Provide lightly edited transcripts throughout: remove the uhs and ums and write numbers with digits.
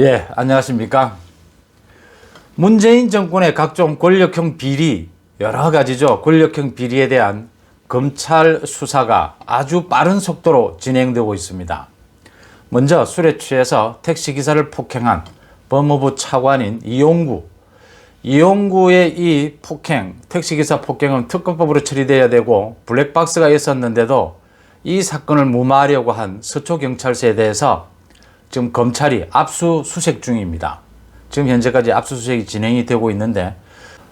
예, 안녕하십니까. 문재인 정권의 각종 권력형 비리, 여러 가지죠. 권력형 비리에 대한 검찰 수사가 아주 빠른 속도로 진행되고 있습니다. 먼저 술에 취해서 택시기사를 폭행한 법무부 차관인 이용구의 이 폭행, 택시기사 폭행은 특검법으로 처리돼야 되고 블랙박스가 있었는데도 이 사건을 무마하려고 한 서초경찰서에 대해서 지금 검찰이 압수수색 중입니다. 지금 현재까지 압수수색이 진행이 되고 있는데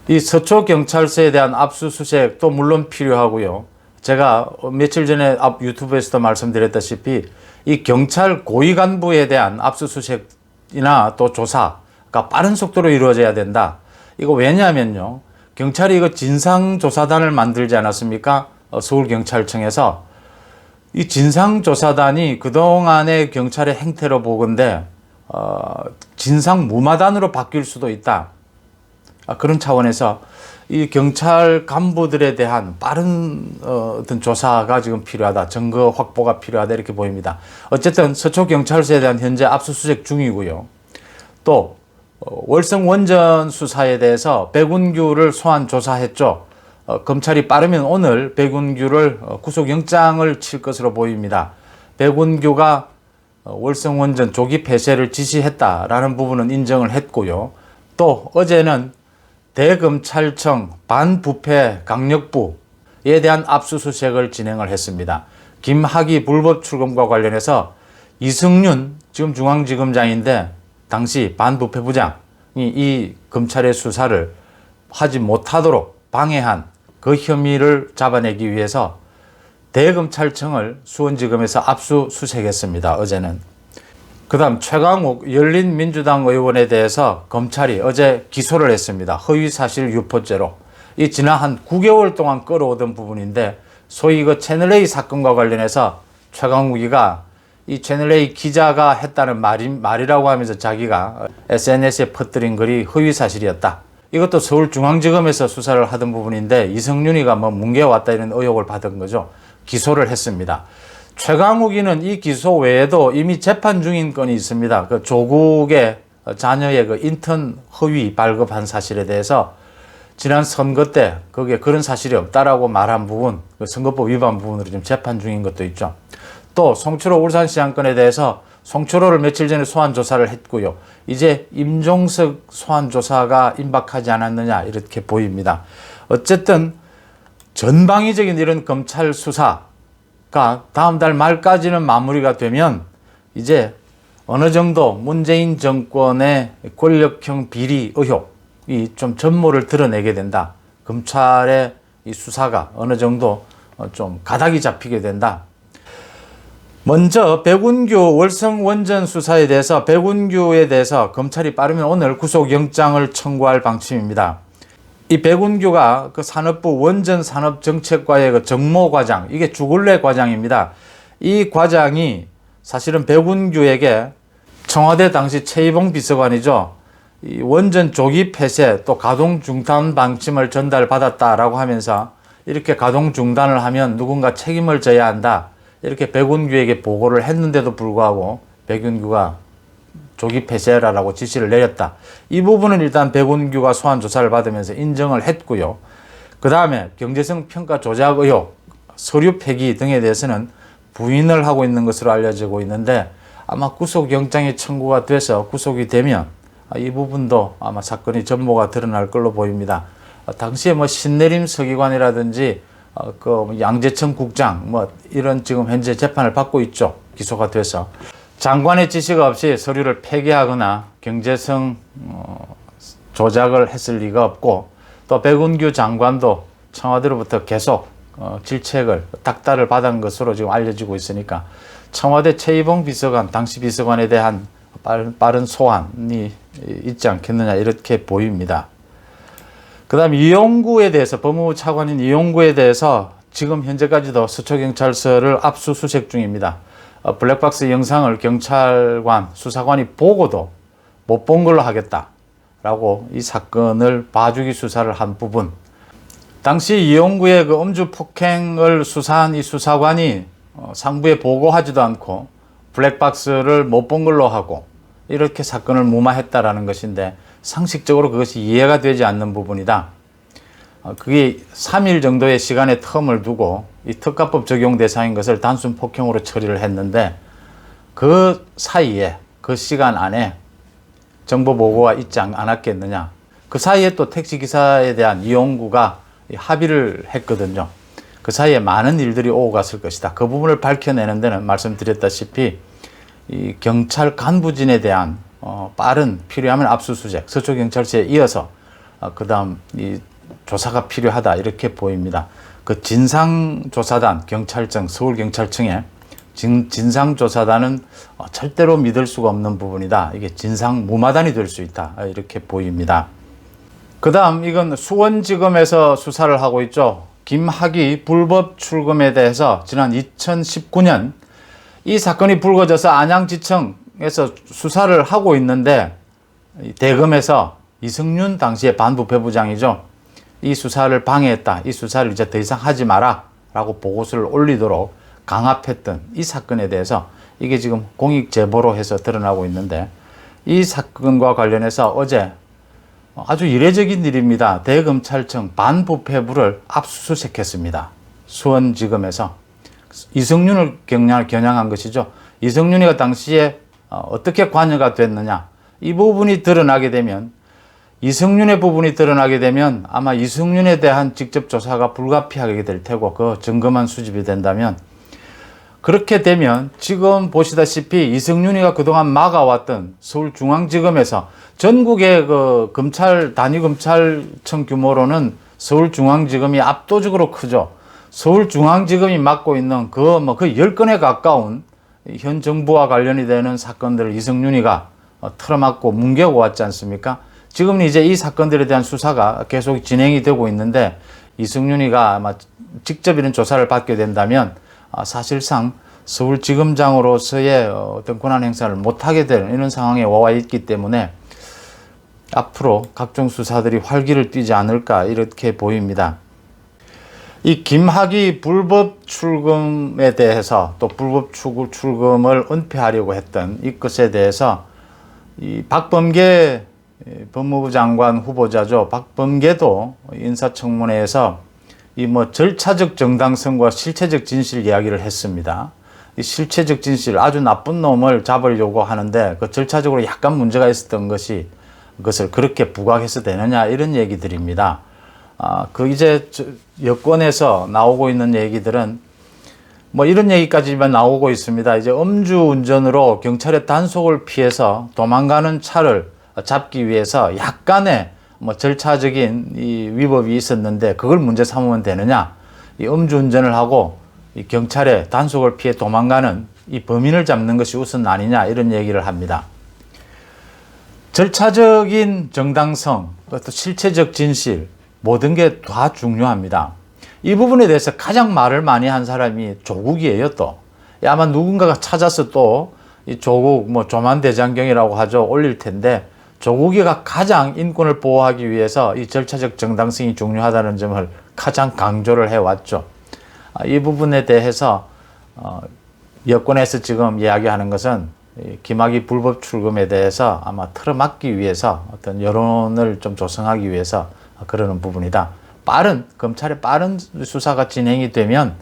이 서초경찰서에 대한 압수수색도 물론 필요하고요. 제가 며칠 전에 유튜브에서도 말씀드렸다시피 이 경찰 고위 간부에 대한 압수수색이나 또 조사가 빠른 속도로 이루어져야 된다. 이거 왜냐하면요. 경찰이 이거 진상조사단을 만들지 않았습니까? 서울경찰청에서. 이 진상조사단이 그동안의 경찰의 행태로 보건대 진상무마단으로 바뀔 수도 있다. 그런 차원에서 이 경찰 간부들에 대한 빠른 어떤 조사가 지금 필요하다. 증거 확보가 필요하다. 이렇게 보입니다. 어쨌든 서초경찰서에 대한 현재 압수수색 중이고요. 또 월성 원전 수사에 대해서 백운규를 소환 조사했죠. 검찰이 빠르면 오늘 백운규를 구속영장을 칠 것으로 보입니다. 백운규가 월성 원전 조기 폐쇄를 지시했다라는 부분은 인정을 했고요. 또 어제는 대검찰청 반부패 강력부에 대한 압수수색을 진행을 했습니다. 김학의 불법 출금과 관련해서 이승윤 지금 중앙지검장인데 당시 반부패부장이 이 검찰의 수사를 하지 못하도록 방해한 그 혐의를 잡아내기 위해서 대검찰청을 수원지검에서 압수수색했습니다. 어제는. 그 다음 최강욱 열린민주당 의원에 대해서 검찰이 어제 기소를 했습니다. 허위사실 유포죄로. 이 지난 한 9개월 동안 끌어오던 부분인데 소위 그 채널A 사건과 관련해서 최강욱이가 이 채널A 기자가 했다는 말이라고 하면서 자기가 SNS에 퍼뜨린 글이 허위사실이었다. 이것도 서울중앙지검에서 수사를 하던 부분인데 이성윤이가 뭉개왔다 이런 의혹을 받은 거죠. 기소를 했습니다. 최강욱이는 이 기소 외에도 이미 재판 중인 건이 있습니다. 그 조국의 자녀의 그 인턴 허위 발급한 사실에 대해서 지난 선거 때 거기에 그런 사실이 없다라고 말한 부분, 그 선거법 위반 부분으로 지금 재판 중인 것도 있죠. 또 송철호 울산시장 건에 대해서 송철호를 며칠 전에 소환 조사를 했고요. 이제 임종석 소환 조사가 임박하지 않았느냐 이렇게 보입니다. 어쨌든 전방위적인 이런 검찰 수사가 다음 달 말까지는 마무리가 되면 이제 어느 정도 문재인 정권의 권력형 비리 의혹이 좀 전모를 드러내게 된다. 검찰의 이 수사가 어느 정도 좀 가닥이 잡히게 된다. 먼저 백운규 월성 원전 수사에 대해서 백운규에 대해서 검찰이 빠르면 오늘 구속영장을 청구할 방침입니다. 이 백운규가 그 산업부 원전산업정책과의 그 정모과장, 이게 주굴레 과장입니다. 이 과장이 사실은 백운규에게 청와대 당시 최이봉 비서관이죠. 이 원전 조기 폐쇄 또 가동 중단 방침을 전달받았다라고 하면서 이렇게 가동 중단을 하면 누군가 책임을 져야 한다. 이렇게 백운규에게 보고를 했는데도 불구하고 백운규가 조기 폐쇄라고 지시를 내렸다. 이 부분은 일단 백운규가 소환 조사를 받으면서 인정을 했고요. 그 다음에 경제성 평가 조작 의혹, 서류 폐기 등에 대해서는 부인을 하고 있는 것으로 알려지고 있는데 아마 구속영장이 청구가 돼서 구속이 되면 이 부분도 아마 사건의 전모가 드러날 걸로 보입니다. 당시에 신내림 서기관이라든지 그 양재천 국장 이런 지금 현재 재판을 받고 있죠. 기소가 돼서 장관의 지시가 없이 서류를 폐기하거나 경제성 조작을 했을 리가 없고 또 백운규 장관도 청와대로부터 계속 질책을 닥달을 받은 것으로 지금 알려지고 있으니까 청와대 최이봉 비서관 당시 비서관에 대한 빠른 소환이 있지 않겠느냐 이렇게 보입니다. 그 다음 이용구에 대해서 법무부 차관인 이용구에 대해서 지금 현재까지도 서초경찰서를 압수수색 중입니다. 블랙박스 영상을 경찰관, 수사관이 보고도 못 본 걸로 하겠다라고 이 사건을 봐주기 수사를 한 부분. 당시 이용구의 그 음주 폭행을 수사한 이 수사관이 상부에 보고하지도 않고 블랙박스를 못 본 걸로 하고 이렇게 사건을 무마했다라는 것인데 상식적으로 그것이 이해가 되지 않는 부분이다. 그게 3일 정도의 시간의 텀을 두고 이 특가법 적용 대상인 것을 단순 폭행으로 처리를 했는데 그 사이에 그 시간 안에 정보 보고가 있지 않았겠느냐. 그 사이에 또 택시기사에 대한 이용구가 합의를 했거든요. 그 사이에 많은 일들이 오고 갔을 것이다. 그 부분을 밝혀내는 데는 말씀드렸다시피 이 경찰 간부진에 대한 빠른 필요하면 압수수색, 서초경찰서에 이어서 그 다음 이 조사가 필요하다 이렇게 보입니다. 그 진상조사단 경찰청 서울경찰청에 진상조사단은 절대로 믿을 수가 없는 부분이다. 이게 진상무마단이 될 수 있다 이렇게 보입니다. 그 다음 이건 수원지검에서 수사를 하고 있죠. 김학의 불법 출금에 대해서 지난 2019년 이 사건이 불거져서 안양지청에서 수사를 하고 있는데 대검에서 이승윤 당시의 반부패부장이죠. 이 수사를 방해했다. 이 수사를 이제 더 이상 하지 마라 라고 보고서를 올리도록 강압했던 이 사건에 대해서 이게 지금 공익 제보로 해서 드러나고 있는데 이 사건과 관련해서 어제 아주 이례적인 일입니다. 대검찰청 반부패부를 압수수색했습니다. 수원지검에서 이승윤을 겨냥한 것이죠. 이승윤이가 당시에 어떻게 관여가 됐느냐 이 부분이 드러나게 되면 이승윤의 부분이 드러나게 되면 아마 이승윤에 대한 직접 조사가 불가피하게 될 테고 그 증거만 수집이 된다면 그렇게 되면 지금 보시다시피 이승윤이가 그동안 막아왔던 서울중앙지검에서 전국의 그 단위검찰청 규모로는 서울중앙지검이 압도적으로 크죠. 서울중앙지검이 맡고 있는 그 10건에 가까운 현 정부와 관련이 되는 사건들을 이승윤이가 틀어막고 뭉개고 왔지 않습니까? 지금 이제 이 사건들에 대한 수사가 계속 진행이 되고 있는데 이승윤이가 아마 직접 이런 조사를 받게 된다면 사실상 서울지검장으로서의 어떤 권한 행사를 못하게 되는 이런 상황에 와 있기 때문에 앞으로 각종 수사들이 활기를 띠지 않을까 이렇게 보입니다. 이 김학의 불법 출금에 대해서 또 불법 출금을 은폐하려고 했던 이 것에 대해서 이 박범계 법무부 장관 후보자죠. 박범계도 인사청문회에서 이 절차적 정당성과 실체적 진실 이야기를 했습니다. 이 실체적 진실 아주 나쁜 놈을 잡으려고 하는데 그 절차적으로 약간 문제가 있었던 그것을 그렇게 부각해서 되느냐 이런 얘기들입니다. 이제 여권에서 나오고 있는 얘기들은 이런 얘기까지만 나오고 있습니다. 이제 음주운전으로 경찰의 단속을 피해서 도망가는 차를 잡기 위해서 약간의 절차적인 이 위법이 있었는데 그걸 문제 삼으면 되느냐? 이 음주운전을 하고 이 경찰의 단속을 피해 도망가는 이 범인을 잡는 것이 우선 아니냐 이런 얘기를 합니다. 절차적인 정당성, 또 실체적 진실 모든 게 다 중요합니다. 이 부분에 대해서 가장 말을 많이 한 사람이 조국이에요. 또 아마 누군가가 찾아서 또 이 조국 조만대장경이라고 하죠 올릴 텐데 조국이가 가장 인권을 보호하기 위해서 이 절차적 정당성이 중요하다는 점을 가장 강조를 해왔죠. 이 부분에 대해서 여권에서 지금 이야기하는 것은 김학의 불법 출금에 대해서 아마 틀어막기 위해서 어떤 여론을 좀 조성하기 위해서 그러는 부분이다. 검찰의 빠른 수사가 진행이 되면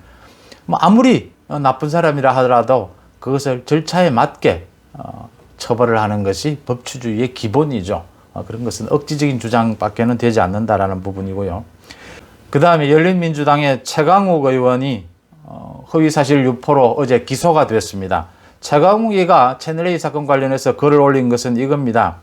아무리 나쁜 사람이라 하더라도 그것을 절차에 맞게 처벌을 하는 것이 법치주의의 기본이죠. 그런 것은 억지적인 주장밖에는 되지 않는다라는 부분이고요. 그 다음에 열린민주당의 최강욱 의원이 허위사실 유포로 어제 기소가 됐습니다. 최강욱이가 채널A 사건 관련해서 글을 올린 것은 이겁니다.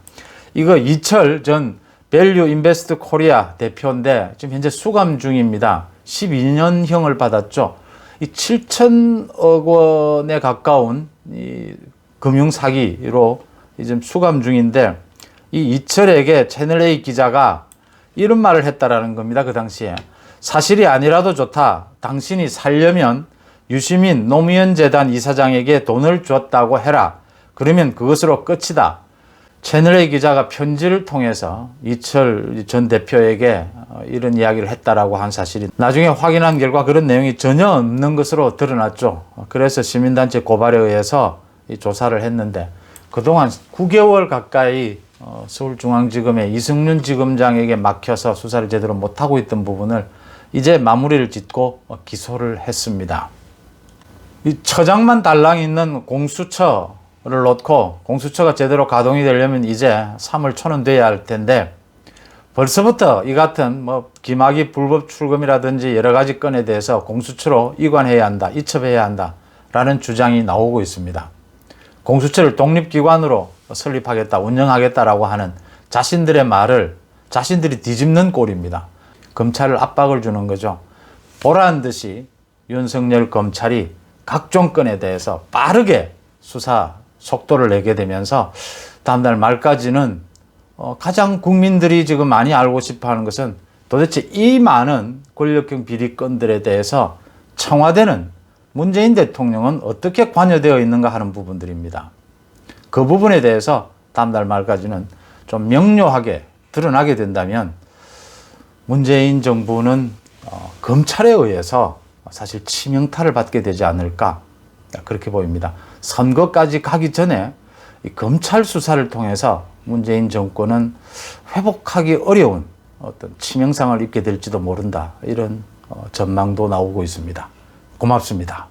이거 이철 전 밸류 인베스트 코리아 대표인데 지금 현재 수감 중입니다. 12년형을 받았죠. 이 7천억 원에 가까운 이 금융사기로 지금 수감 중인데 이 이철에게 채널A 기자가 이런 말을 했다라는 겁니다. 그 당시에 사실이 아니라도 좋다. 당신이 살려면 유시민 노무현 재단 이사장에게 돈을 줬다고 해라. 그러면 그것으로 끝이다. 채널A 기자가 편지를 통해서 이철 전 대표에게 이런 이야기를 했다라고 한 사실이 나중에 확인한 결과 그런 내용이 전혀 없는 것으로 드러났죠. 그래서 시민단체 고발에 의해서 이 조사를 했는데 그동안 9개월 가까이 서울중앙지검의 이승윤 지검장에게 막혀서 수사를 제대로 못하고 있던 부분을 이제 마무리를 짓고 기소를 했습니다. 이 처장만 달랑 있는 공수처를 놓고 공수처가 제대로 가동이 되려면 이제 3월 초는 돼야 할 텐데 벌써부터 이 같은 김학의 불법 출금이라든지 여러 가지 건에 대해서 공수처로 이관해야 한다, 이첩해야 한다라는 주장이 나오고 있습니다. 공수처를 독립기관으로 설립하겠다, 운영하겠다라고 하는 자신들의 말을 자신들이 뒤집는 꼴입니다. 검찰을 압박을 주는 거죠. 보란 듯이 윤석열 검찰이 각종 건에 대해서 빠르게 수사 속도를 내게 되면서 다음날 말까지는 가장 국민들이 지금 많이 알고 싶어 하는 것은 도대체 이 많은 권력형 비리 건들에 대해서 청와대는 문재인 대통령은 어떻게 관여되어 있는가 하는 부분들입니다. 그 부분에 대해서 다음달 말까지는 좀 명료하게 드러나게 된다면 문재인 정부는 검찰에 의해서 사실 치명타를 받게 되지 않을까 그렇게 보입니다. 선거까지 가기 전에 이 검찰 수사를 통해서 문재인 정권은 회복하기 어려운 어떤 치명상을 입게 될지도 모른다. 이런 전망도 나오고 있습니다. 고맙습니다.